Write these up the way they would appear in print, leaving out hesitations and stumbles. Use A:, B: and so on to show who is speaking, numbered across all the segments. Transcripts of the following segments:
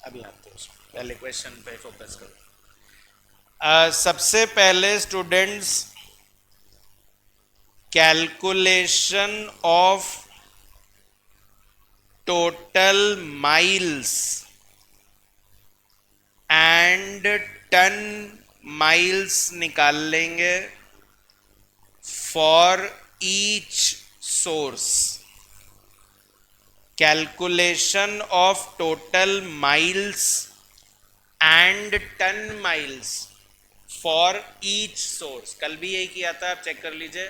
A: अभी आते हैं उसमें, पहले क्वेश्चन पे फोकस करो। सबसे पहले students, calculation of total miles and ton miles निकाल लेंगे for each source. Calculation of total miles and ton miles for each source. कल भी यही किया था, आप चेक कर लीजिए।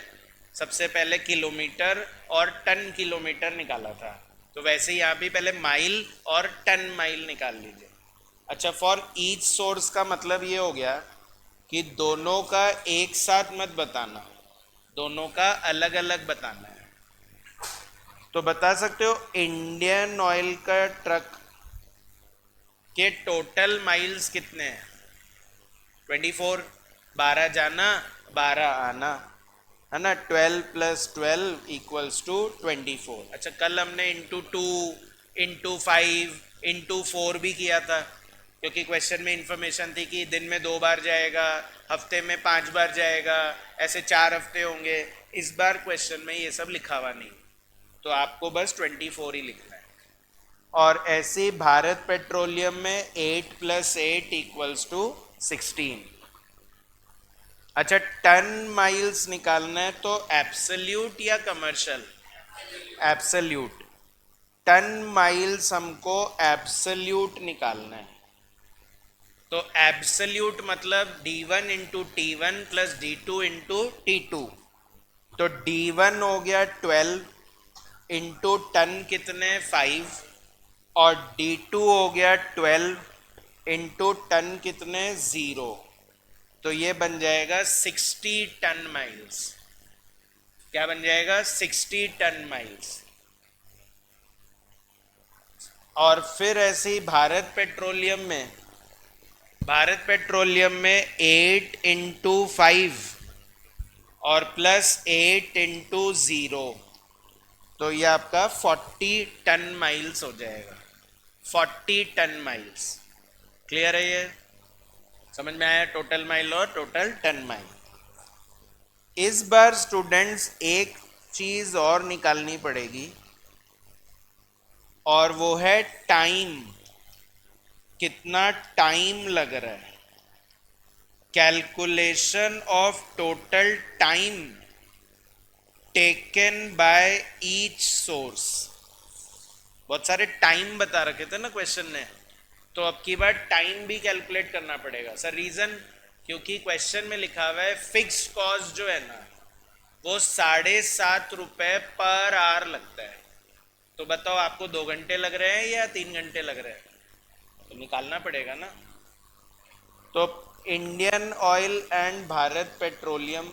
A: सबसे पहले किलोमीटर और टन किलोमीटर निकाला था, तो वैसे ही यहाँ भी पहले माइल और टन माइल निकाल लीजिए। अच्छा, फॉर ईच सोर्स का मतलब ये हो गया कि दोनों का एक साथ मत बताना, दोनों का अलग अलग बताना है। तो बता सकते हो इंडियन ऑयल का ट्रक के टोटल माइल्स कितने हैं? 24, 12 जाना 12 आना, है ना। 12 + 12 = 24। अच्छा, कल हमने ×2, ×5, ×4 भी किया था, क्योंकि क्वेश्चन में इंफॉर्मेशन थी कि दिन में 2 बार जाएगा, हफ्ते में 5 बार जाएगा, ऐसे 4 हफ्ते होंगे। इस बार क्वेश्चन में ये सब लिखा हुआ नहीं, तो आपको बस 24 ही लिखना है। और ऐसे ही भारत पेट्रोलियम में 8 + 8 = 16। अच्छा, टन माइल्स निकालना है तो एब्सोल्यूट या कमर्शियल? एब्सोल्यूट। टन माइल्स हमको एब्सोल्यूट निकालना है। तो एब्सोल्यूट मतलब d1 × t1 + d2 × t2। तो d1 हो गया 12 इंटू टन कितने 5, और d2 हो गया 12 इंटू टन कितने 0। तो ये बन जाएगा 60 टन माइल्स। क्या बन जाएगा? 60 टन माइल्स। और फिर ऐसे ही भारत पेट्रोलियम में, भारत पेट्रोलियम में 8 × 5 और +8 × 0, तो ये आपका 40 टन माइल्स हो जाएगा। 40 टन माइल्स। क्लियर है? ये समझ में आया? टोटल माइल और टोटल टन माइल। इस बार स्टूडेंट्स एक चीज और निकालनी पड़ेगी, और वो है टाइम। कितना टाइम लग रहा है? Calculation of total time taken by each source. बहुत सारे टाइम बता रखे थे ना क्वेश्चन ने, तो अब की बार टाइम भी कैलकुलेट करना पड़ेगा। सर रीजन, क्योंकि क्वेश्चन में लिखा हुआ है फिक्स्ड कॉस्ट जो है ना, वो 7.5 रुपए पर आवर लगता है। तो बताओ आपको 2 घंटे लग रहे हैं या 3 घंटे लग रहे हैं? तो निकालना पड़ेगा ना। तो Indian oil and Bharat petroleum,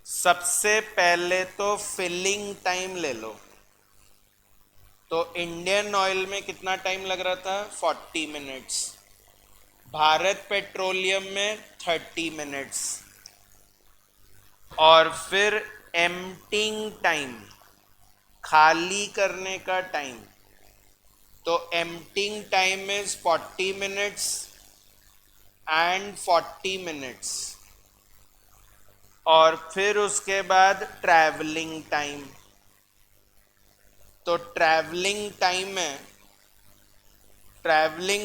A: सबसे पहले तो फिलिंग टाइम ले लो। तो इंडियन ऑयल में कितना टाइम लग रहा था? 40 मिनट्स। भारत पेट्रोलियम में 30 मिनट्स। और फिर एम्प्टिंग टाइम, खाली करने का टाइम, तो emptying time is 40 minutes and 40 minutes. और फिर उसके बाद ट्रैवलिंग टाइम। तो ट्रैवलिंग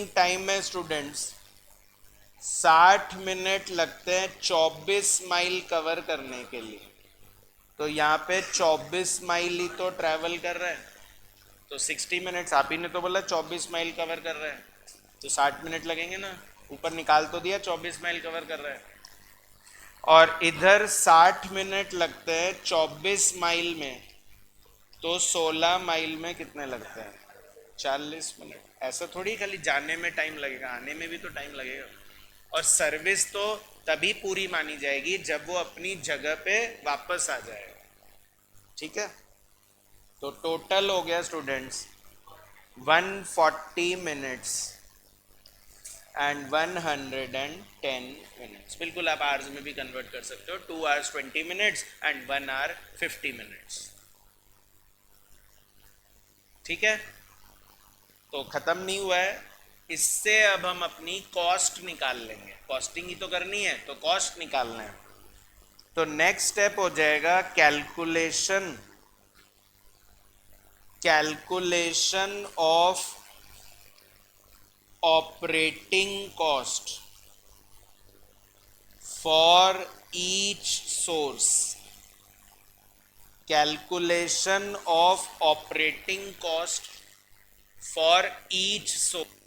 A: टाइम में स्टूडेंट्स 60 मिनट लगते हैं 24 माइल कवर करने के लिए। तो यहाँ पे 24 माइल ही तो ट्रैवल कर रहे हैं, तो 60 मिनट्स। आप ही ने तो बोला 24 माइल कवर कर रहे हैं, तो 60 मिनट लगेंगे ना। ऊपर निकाल तो दिया 24 माइल कवर कर रहे हैं। और इधर 60 मिनट लगते हैं 24 माइल में, तो 16 माइल में कितने लगते हैं? 40 मिनट। ऐसा थोड़ी खाली जाने में टाइम लगेगा, आने में भी तो टाइम लगेगा। और सर्विस तो तभी पूरी मानी जाएगी जब वो अपनी जगह पे वापस आ जाएगा। ठीक है? तो टोटल हो गया स्टूडेंट्स 140 मिनट्स एंड 110 मिनट्स। बिल्कुल आप आवर्स में भी कन्वर्ट कर सकते हो। 2 hours 20 minutes and 1 hour 50 minutes। ठीक है? तो ख़त्म नहीं हुआ है, इससे अब हम अपनी कॉस्ट निकाल लेंगे, कॉस्टिंग ही तो करनी है, तो कॉस्ट निकालना है। तो नेक्स्ट स्टेप हो जाएगा calculation, calculation of operating cost for each source, calculation of operating cost for each source.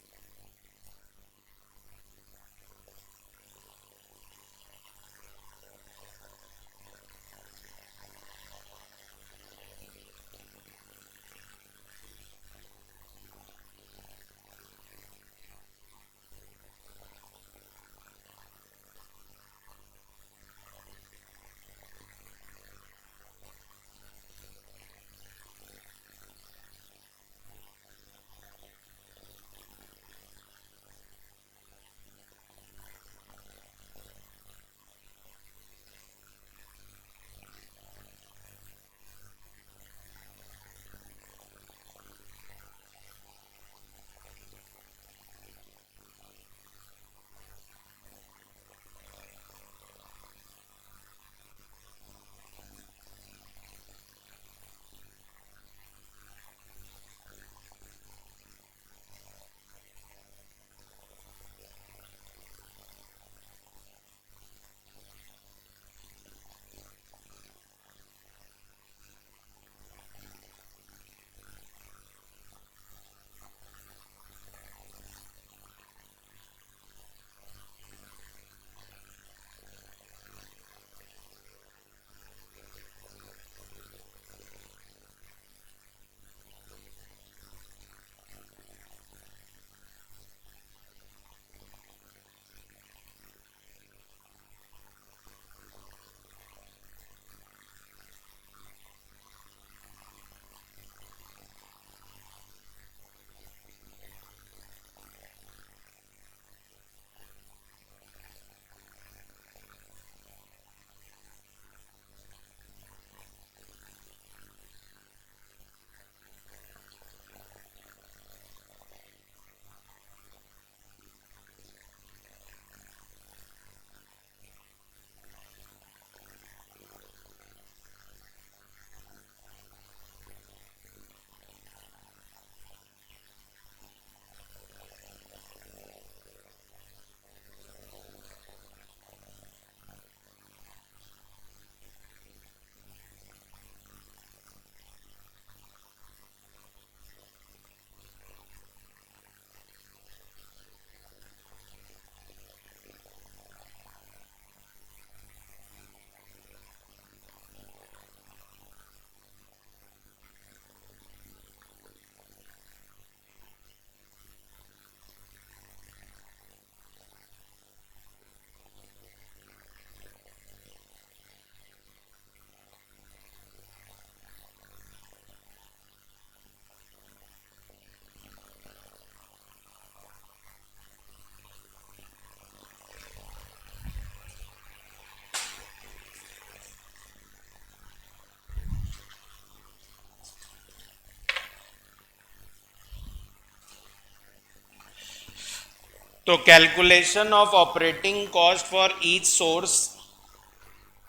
A: तो calculation of operating cost for each source,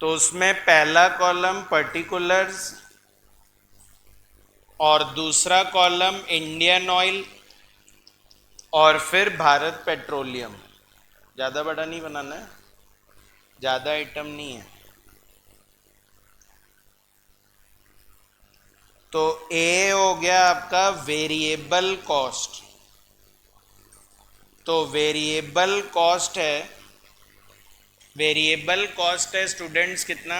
A: तो उसमें पहला कॉलम पर्टिकुलर्स और दूसरा कॉलम इंडियन ऑयल और फिर भारत पेट्रोलियम। ज़्यादा बड़ा नहीं बनाना है, ज़्यादा आइटम नहीं है। तो ए हो गया आपका वेरिएबल कॉस्ट, तो वेरिएबल कॉस्ट है, वेरिएबल कॉस्ट है स्टूडेंट्स कितना,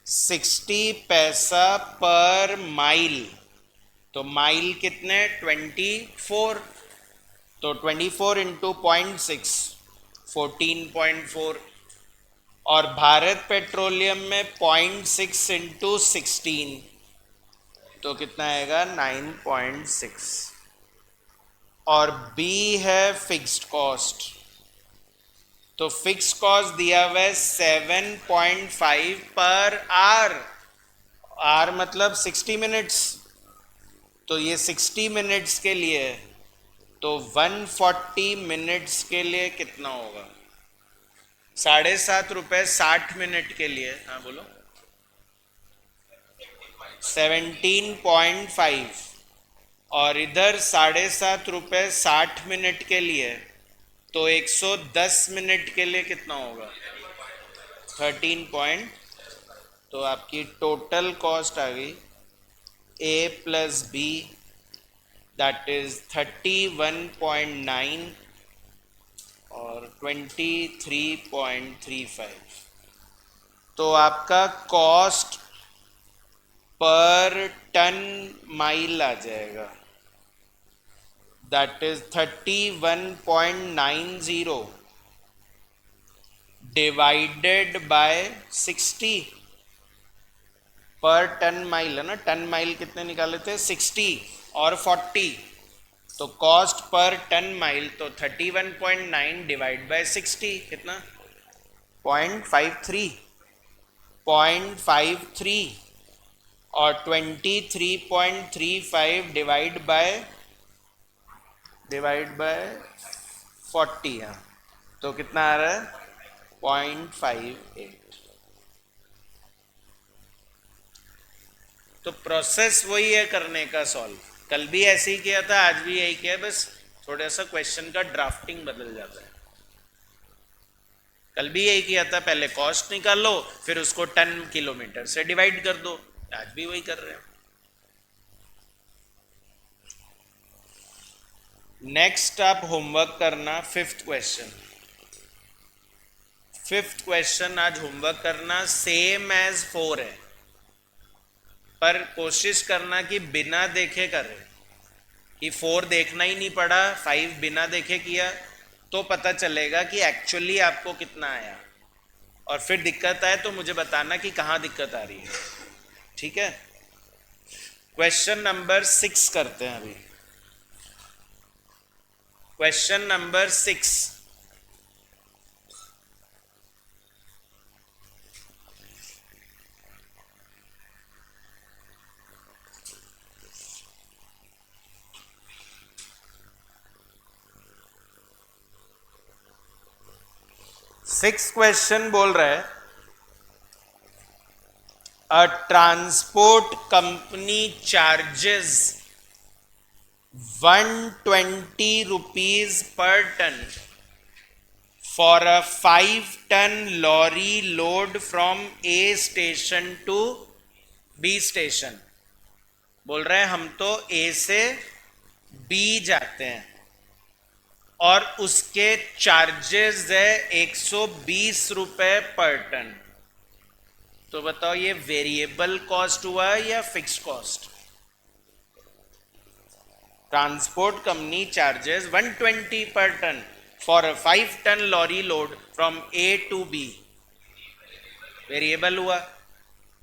A: 60 पैसा पर माइल। तो माइल कितने, 24, तो 24 इंटू 0.6, 14.4। और भारत पेट्रोलियम में 0.6 इंटू 16, तो कितना आएगा 9.6। और बी है फिक्स्ड कॉस्ट, तो फिक्स कॉस्ट दिया हुआ है 7.5 पर आर, आर मतलब 60 मिनट्स, तो ये 60 मिनट्स के लिए है, तो 140 मिनट्स के लिए कितना होगा? 7.5 रुपये 60 मिनट के लिए, हाँ बोलो। 17.5। और इधर 7.5 रुपये 60 मिनट के लिए, तो 110 मिनट के लिए कितना होगा? 13 पॉइंट। तो आपकी टोटल कॉस्ट आ गई A plus B, that is 31.9 और 23.35। तो आपका कॉस्ट पर टन माइल आ जाएगा, दैट इज 31.90 डिवाइडेड बाय 60 पर टन माइल है ना। टन माइल कितने निकाले थे? 60 और 40, तो कॉस्ट पर टन माइल तो 31.9 डिवाइड बाय 60 कितना? 0.53 और 23.35 डिवाइड बाय 40, हाँ, तो कितना आ रहा है? 0.58। तो प्रोसेस वही है करने का सॉल्व। कल भी ऐसे ही किया था, आज भी यही किया है, बस थोड़ा सा क्वेश्चन का ड्राफ्टिंग बदल जाता है। कल भी यही किया था, पहले कॉस्ट निकालो फिर उसको टन किलोमीटर से डिवाइड कर दो। आज भी वही कर रहे हैं। नेक्स्ट आप होमवर्क करना 5th क्वेश्चन। 5th क्वेश्चन आज होमवर्क करना सेम एज 4 है, पर कोशिश करना कि बिना देखे करे, कि 4 देखना ही नहीं पड़ा, 5 बिना देखे किया, तो पता चलेगा कि एक्चुअली आपको कितना आया। और फिर दिक्कत आए तो मुझे बताना कि कहाँ दिक्कत आ रही है, ठीक है। क्वेश्चन नंबर 6 करते हैं अभी। क्वेश्चन नंबर 6, क्वेश्चन बोल रहा है अ transport company charges 120 rupees per ton for a 5-ton lorry load from A station to B station। बोल रहे हैं हम तो A से B जाते हैं और उसके चार्जेस है 120 रुपए पर टन। तो बताओ ये वेरिएबल कॉस्ट हुआ या fix cost? Transport company charges 120 per ton for a 5-ton lorry load from A to B। Variable हुआ,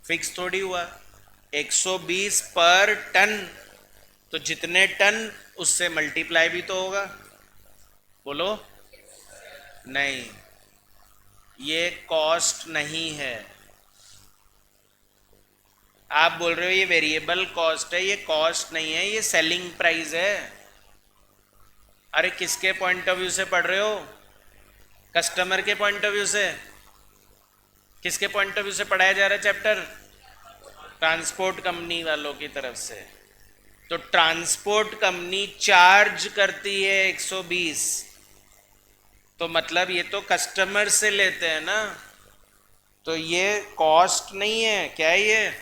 A: फिक्स थोड़ी हुआ। 120 पर टन, तो जितने टन उससे मल्टीप्लाई भी तो होगा। बोलो नहीं, ये कॉस्ट नहीं है। आप बोल रहे हो ये वेरिएबल कॉस्ट है, ये कॉस्ट नहीं है, ये सेलिंग प्राइस है। अरे किसके पॉइंट ऑफ व्यू से पढ़ रहे हो? कस्टमर के पॉइंट ऑफ व्यू से? किसके पॉइंट ऑफ व्यू से पढ़ाया जा रहा है चैप्टर? ट्रांसपोर्ट कंपनी वालों की तरफ से। तो ट्रांसपोर्ट कंपनी चार्ज करती है 120, तो मतलब ये तो कस्टमर से लेते हैं ना, तो ये कॉस्ट नहीं है। क्या है ये?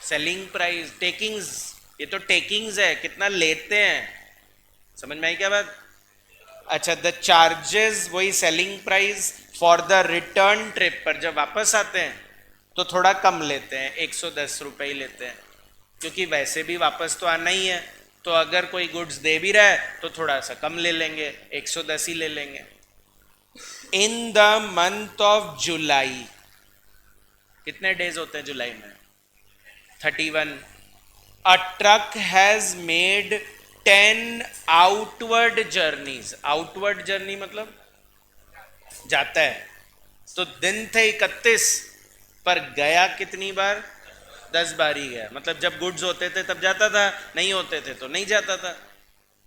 A: Selling price, takings. ये तो टेकिंग्स है, कितना लेते हैं। समझ में आई क्या बात? अच्छा, द चार्जेस वही selling price for the return trip, पर जब वापस आते हैं तो थोड़ा कम लेते हैं, 110 रुपए ही लेते हैं, क्योंकि वैसे भी वापस तो आना ही है। तो अगर कोई गुड्स दे भी रहा है तो थोड़ा सा कम ले लेंगे, 110 ही ले लेंगे। In the month of July, कितने डेज होते हैं जुलाई में? 31। A truck has made 10 outward journeys. Outward journey मतलब जाता है, तो दिन थे 31, पर गया कितनी बार? 10 बार ही गया, मतलब जब गुड्स होते थे तब जाता था, नहीं होते थे तो नहीं जाता था।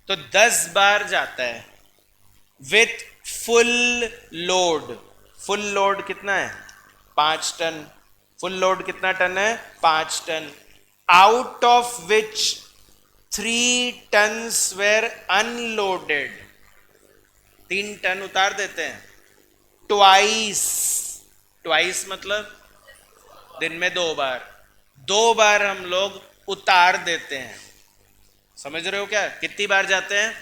A: तो 10 बार जाता है with full load. Full load कितना है? 5 टन। फुल लोड कितना टन है? 5 ton. Out of which 3 tons were unloaded. 3 ton उतार देते हैं ट्वाइस। ट्वाइस मतलब दिन में 2 बार। 2 बार हम लोग उतार देते हैं। समझ रहे हो क्या? कितनी बार जाते हैं?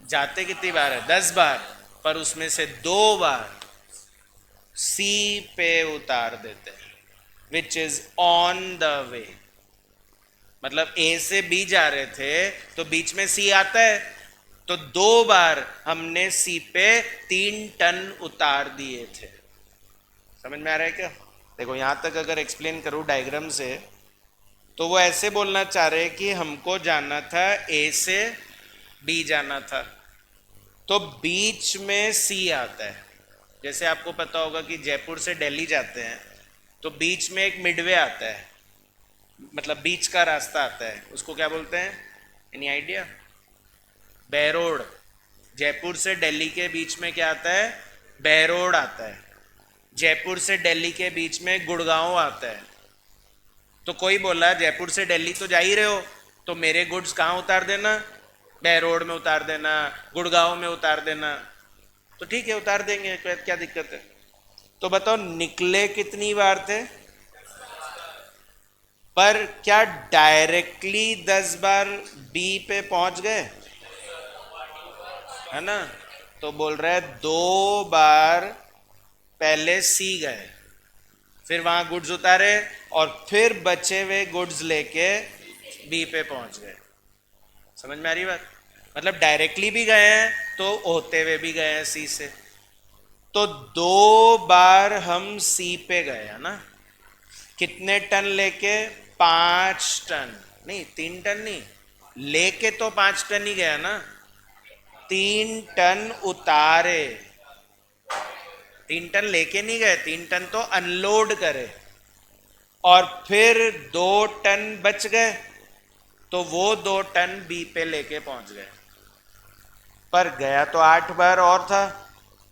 A: जाते कितनी बार है? 10 बार, पर उसमें से 2 बार सी पे उतार देते हैं, विच इज ऑन द वे। मतलब ए से बी जा रहे थे तो बीच में सी आता है, तो 2 बार हमने सी पे 3 टन उतार दिए थे। समझ में आ रहा है क्या? देखो यहां तक अगर एक्सप्लेन करूं डायग्राम से, तो वो ऐसे बोलना चाह रहे हैं कि हमको जाना था ए से बी जाना था, तो बीच में सी आता है। जैसे आपको पता होगा कि जयपुर से दिल्ली जाते हैं तो बीच में एक मिडवे आता है, मतलब बीच का रास्ता आता है, उसको क्या बोलते हैं? Any idea? बैरोड। जयपुर से दिल्ली के बीच में क्या आता है? बैरोड आता है। जयपुर से दिल्ली के बीच में गुड़गांव आता है। तो कोई बोला जयपुर से दिल्ली तो जा ही रहे हो, तो मेरे गुड्स कहाँ उतार देना? बैरोड में उतार देना, गुड़गांव में उतार देना। तो ठीक है, उतार देंगे, क्या दिक्कत है? तो बताओ निकले कितनी बार थे? पर क्या डायरेक्टली 10 बार बी पे पहुंच गए? है ना? तो बोल रहा है 2 बार पहले सी गए, फिर वहां गुड्स उतारे, और फिर बचे हुए गुड्स लेके बी पे पहुंच गए। समझ में आ रही बात? मतलब डायरेक्टली भी गए हैं तो होते हुए भी गए हैं सी से। तो 2 बार हम सी पे गए, है ना? कितने टन लेके? 5 टन। नहीं, 3 टन नहीं, लेके तो 5 टन ही गया ना। 3 टन उतारे। 3 टन लेके नहीं गए, 3 टन तो अनलोड करे, और फिर 2 टन बच गए, तो वो 2 टन बी पे लेके पहुंच गए। पर गया तो 8 बार और था,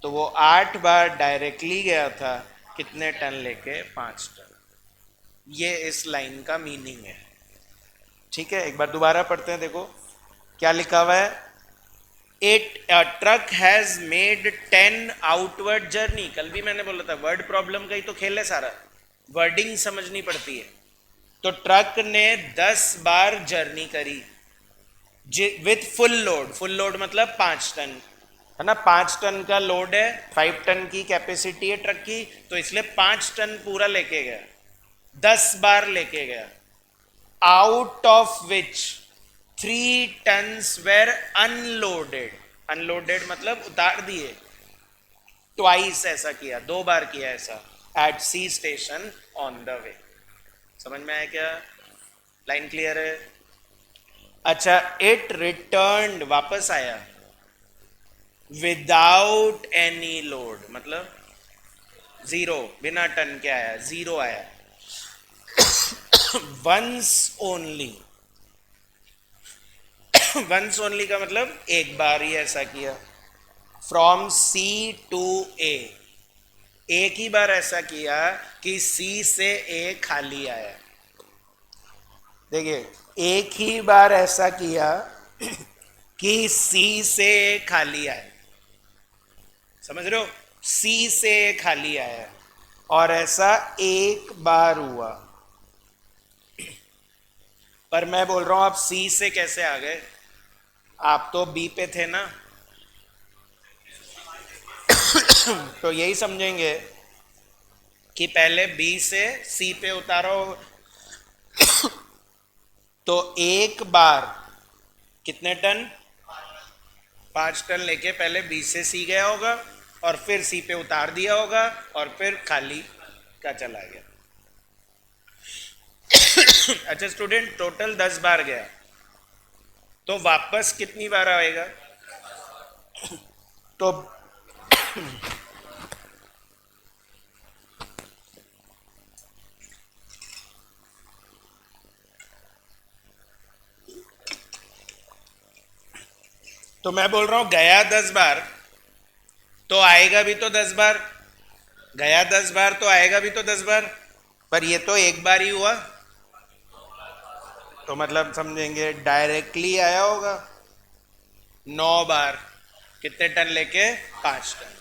A: तो वो 8 बार डायरेक्टली गया था। कितने टन लेके? 5 टन। ये इस लाइन का मीनिंग है। ठीक है, एक बार दोबारा पढ़ते हैं। देखो क्या लिखा हुआ है। It truck has made 10 outward journey. कल भी मैंने बोला था वर्ड प्रॉब्लम का ही तो खेल है सारा, वर्डिंग समझनी पड़ती है। तो ट्रक ने 10 बार जर्नी करी with full load. Full load मतलब 5 टन, है ना? 5 टन का लोड है, 5 टन की कैपेसिटी है ट्रक की, तो इसलिए 5 टन पूरा लेके गया, 10 बार लेके गया। Out of which 3 tons were unloaded. Unloaded मतलब उतार दिए। ट्वाइस ऐसा किया, 2 बार किया ऐसा, at C station on the way. समझ में आया क्या? लाइन क्लियर है? अच्छा, इट रिटर्न, वापस आया, विदाउट एनी लोड, मतलब जीरो, बिना टन के आया, जीरो आया। Once only. वंस ओनली का मतलब एक बार ही ऐसा किया। फ्रॉम सी टू ए, एक ही बार ऐसा किया कि सी से ए खाली आया। देखिए, एक ही बार ऐसा किया कि सी से ए खाली आया। समझ रहे हो? सी से ए खाली आया, और ऐसा एक बार हुआ। पर मैं बोल रहा हूं आप सी से कैसे आ गए? आप तो बी पे थे ना। तो यही समझेंगे कि पहले बी से सी पे उतारो, तो एक बार कितने टन? 5 टन लेके पहले बी से सी गया होगा, और फिर सी पे उतार दिया होगा, और फिर खाली का चला गया। अच्छा स्टूडेंट, टोटल 10 बार गया, तो वापस कितनी बार आएगा? तो तो मैं बोल रहा हूं गया 10 बार तो आएगा भी तो 10 बार, गया 10 बार तो आएगा भी तो 10 बार, पर ये तो एक बार ही हुआ, तो मतलब समझेंगे डायरेक्टली आया होगा 9 बार, कितने टन लेके? 5 टन।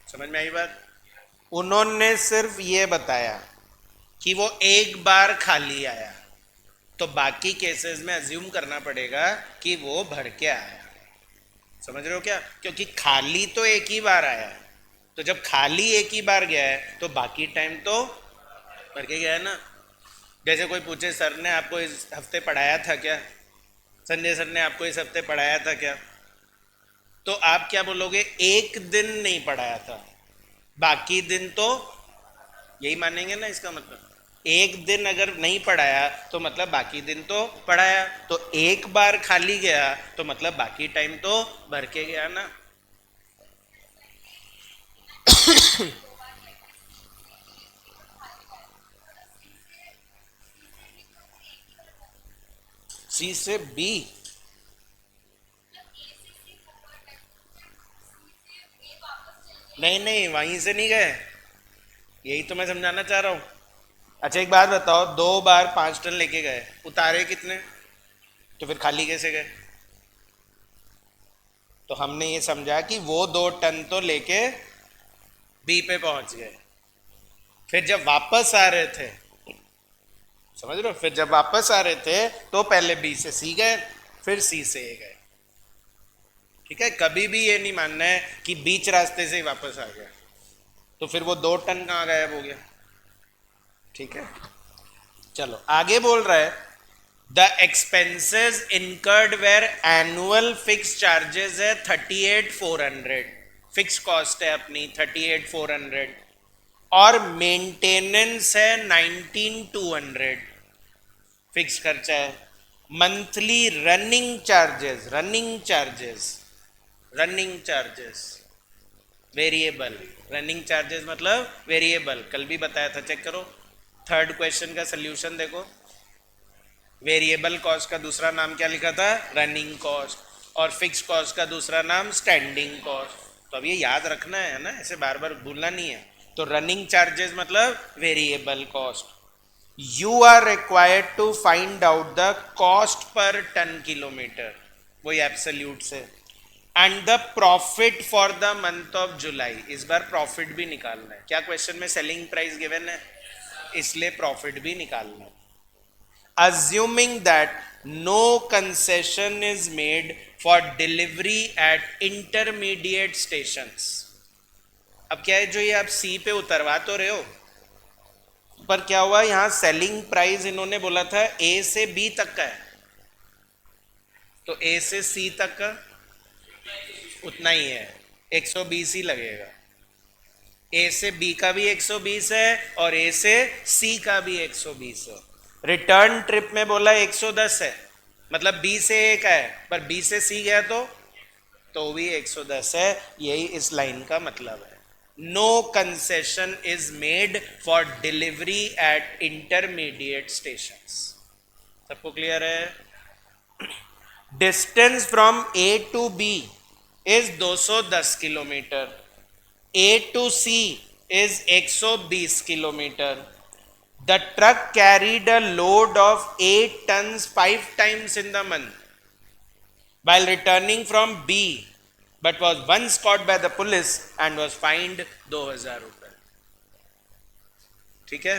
A: समझ में आई बात? उन्होंने सिर्फ ये बताया कि वो एक बार खाली आया, तो बाकी केसेस में अज्यूम करना पड़ेगा कि वो भर के आया। समझ रहे हो क्या? क्योंकि खाली तो एक ही बार आया है, तो जब खाली एक ही बार गया है तो बाकी टाइम तो भर के गया है ना। जैसे कोई पूछे सर ने आपको इस हफ्ते पढ़ाया था क्या, संजय सर ने आपको इस हफ्ते पढ़ाया था क्या, तो आप क्या बोलोगे? एक दिन नहीं पढ़ाया था, बाकी दिन तो यही मानेंगे ना। इसका मतलब एक दिन अगर नहीं पढ़ाया तो मतलब बाकी दिन तो पढ़ाया, तो एक बार खाली गया तो मतलब बाकी टाइम तो भर के गया ना। सी से बी? नहीं नहीं, वहीं से नहीं गए, यही तो मैं समझाना चाह रहा हूं। अच्छा एक बात बताओ, 2 बार 5 टन लेके गए, उतारे कितने? तो फिर खाली कैसे गए? तो हमने ये समझा कि वो 2 टन तो लेके बी पे पहुंच गए, फिर जब वापस आ रहे थे, समझ रहे हो, फिर जब वापस आ रहे थे तो पहले बी से सी गए, फिर सी से ए गए। ठीक है, कभी भी ये नहीं मानना है कि बीच रास्ते से ही वापस आ गया, तो फिर वो 2 टन कहाँ गायब हो गया। ठीक है, चलो आगे बोल रहा है the expenses incurred were annual fix charges है 38,400, फिक्स कॉस्ट है अपनी 38,400, और मेंटेनेंस है 19,200, फिक्स खर्चा है। Monthly running charges, running charges variable, running charges मतलब वेरिएबल, कल भी बताया था, चेक करो। थर्ड क्वेश्चन का सल्यूशन देखो, वेरिएबल कॉस्ट का दूसरा नाम क्या लिखा था? रनिंग कॉस्ट, और फिक्स कॉस्ट का दूसरा नाम स्टैंडिंग कॉस्ट। तो अब ये याद रखना है ना, ऐसे बार बार भूलना नहीं है। तो रनिंग चार्जेस मतलब variable cost. You are required to find out the cost per ton kilometre, वही एब्सोल्यूट से, and the profit for the month of July. इस बार प्रॉफिट भी निकालना है, क्या क्वेश्चन में सेलिंग प्राइस गिवन है, इसलिए प्रॉफिट भी निकालना है। Assuming that no concession is made for delivery at intermediate stations। अब क्या है, जो ये आप सी पे उतरवा तो रहे हो, पर क्या हुआ, यहां सेलिंग प्राइस इन्होंने बोला था ए से बी तक का है, तो ए से सी तक का उतना ही है, 120 ही लगेगा। ए से बी का भी 120 है और ए से सी का भी 120 है। रिटर्न ट्रिप में बोला 110 है, मतलब बी से ए का है, पर बी से सी गया तो भी 110 है। यही इस लाइन का मतलब है। No concession is made for delivery at intermediate stations. सबको क्लियर है? Distance from A to B is 210 kilometre, A to C is 120 kilometre. The truck carried a load of 8 tons 5 times in the month while returning from B, but was once caught by the police and was fined 2,000 रुपए। ठीक है,